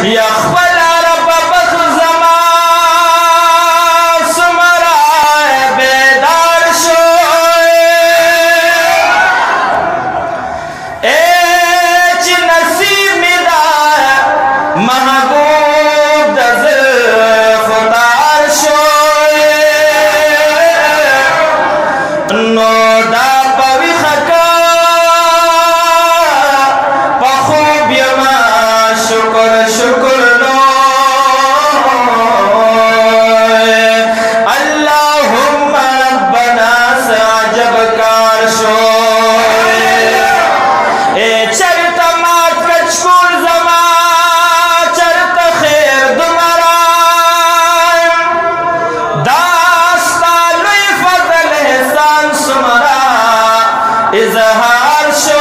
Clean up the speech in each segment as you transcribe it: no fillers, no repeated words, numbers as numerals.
यखबला रब बख जमा सुमरा बेदार शोए एच नसीब मिदा महबूब दज़िल खुदार शोए नोदा पवी खका पखूब यमा शुक्र शुक्र नो अल्लाहुम्मा रब्बना साजब कार शोए ए चरता मात कचकुर जमा चरता खैर दुमरा दास्ता लुई फजल एहसान सुमरा इजहार शो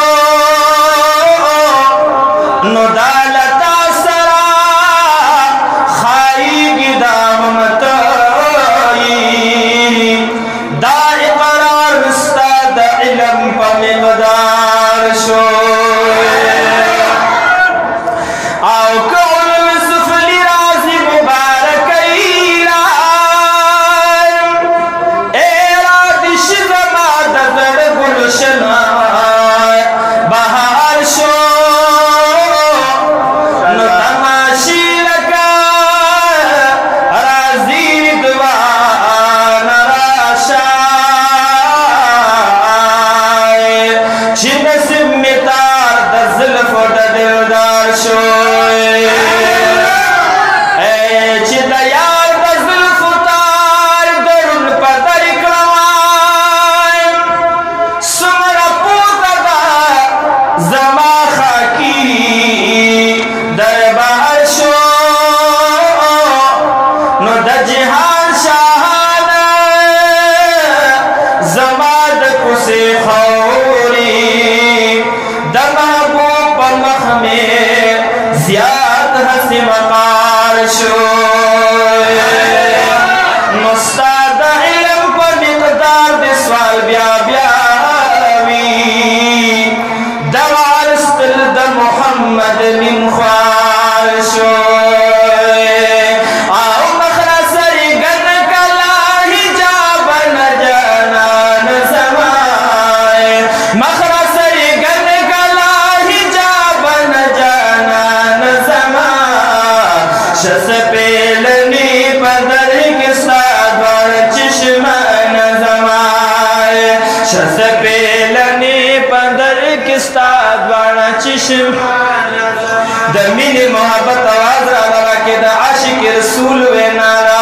नुदालता सरा खाई गिदाम मतई दाए करार उस्ताद इल्म पमिकदार शो आओ कौल सुफली राजी मुबारक एरादिश जमा दजर गुलशना बहार शो नो तमाशी लगा राजी दुआ नराशा शिनसिब मितार दजल फोट दिलदार शोए चिदयार दजल फुतार दरुन पदर कवाए सुमरा पूतदा जमा खाकी दरबार शो नो दजहान शाहाना जमाद कुसे खौरी दमाबो पमख में ज़ियाद हसी मकार शोए मुस्ताद इल्म पर मिक़दार बिस्वाल ब्या ब्यावी दवारस दिल द मोहम्मद मिन ख्वार शोए आओ मखरा सरी गन कला हिजाब न जाना न समाए मखरा सरी गन कला हिजाब न जाना न समा शस पेलनी पदर के साथ बार चश्मा न जमाए शस पेलनी पदर के साथ बार चश्मा दमीन मोहब्बत आवाज रहा के द आशिक रसूल वे नारा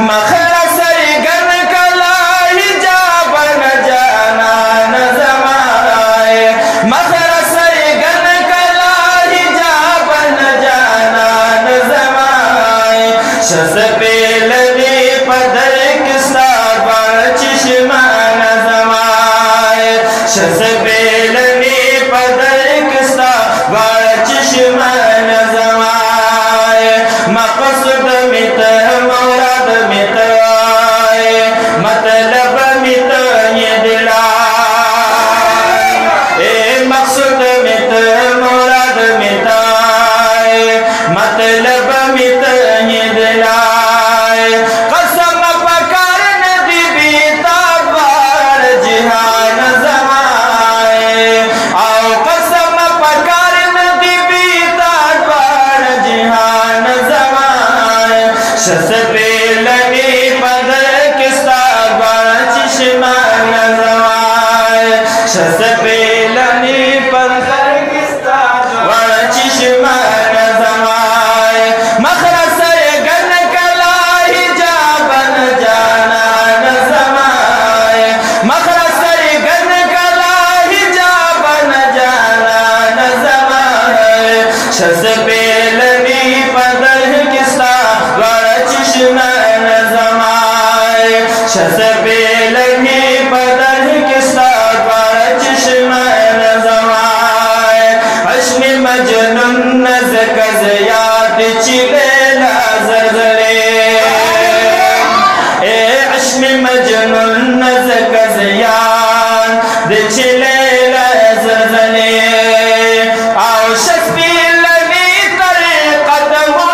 मखरा सरी गन कला हिजाब न जाना न जमाए मखरा सरी गन कला हिजाब न जाना न जमाए शस पेलने पदर के साथ बार चश्मा न जमाए शस पेलने पदर के साथ बार चश्मा न जमाए मकसद मित मुराद मित आए मतलब मित ये दिलाए ए मकसद मित मुराद मित आए मतलब मित ये दिलाए कसम पकार नदी बीता बार जिहान जमाए आओ कसम पकार नदी बीता बार जिहान जमाए शस पेलनी पदर किस्ता बार चश्मा न जमाए शस पेलनी पदर किस्ता बार चश्मा न जमाए मखरा सरे गन कला हिजाब न जाना न जमाए मखरा सरे गन कला हिजाब न जाना न जमाए शस पेलनी पदर किस्ता बार चश्मा न जमाए शस पेलनी पदर किस्ता बार चश्मा न जमाए हश्म मजनून नज़ कज़ याद चिले लाज़रज़रे ए हश्म मजनून नज़ कज़ याद चिले लाज़रज़रे आओ शस्पी लगी करे कदमों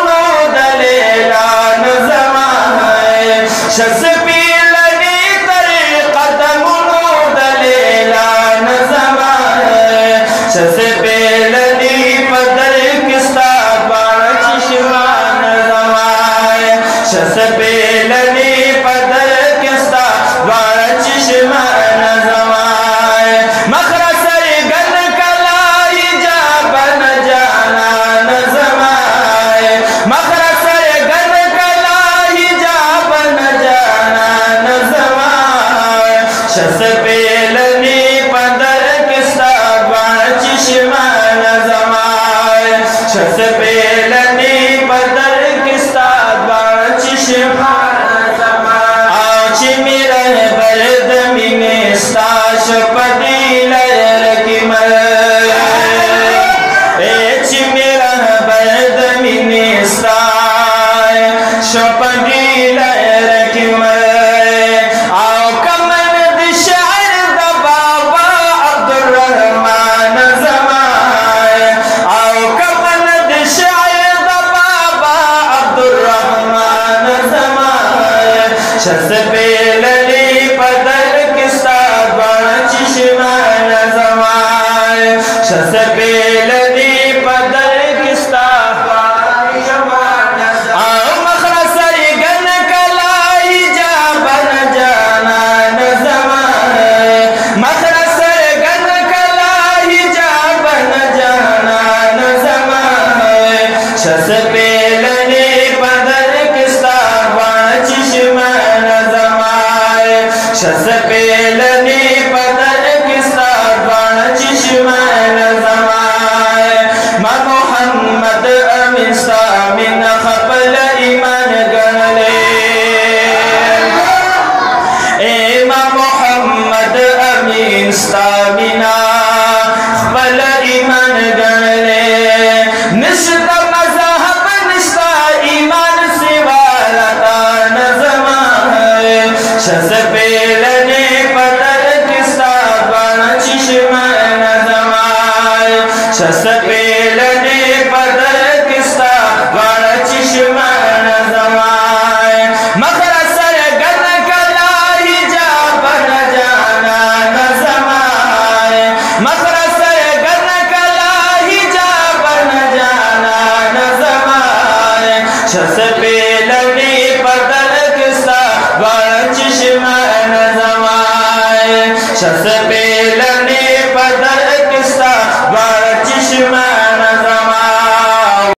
शस पेलनी पदर किस्ता द्वारा चश्मा नज़माए शस पेलनी पदर किस्ता शस पेलने पदर किस्ता चश्मा नज़माए शस पेलने पदर किस्ता चश्मा नज़माए मा मोहम्मद अमीन सामिन खबल ईमान गले ए मा मोहम्मद अमीन सामिना खबल ईमान गले निश्ता शस पेलने पदर किस्ता चश्मा नज़माए शस पेलने पदर किस्ता चश्मा नज़माए मगर सरगन कला हिजाब न जाना नज़माए मगर सरगन कला हिजाब न जाना नज़माए शस पेलने पदर किस्ता चश्मा नज़माए शस पे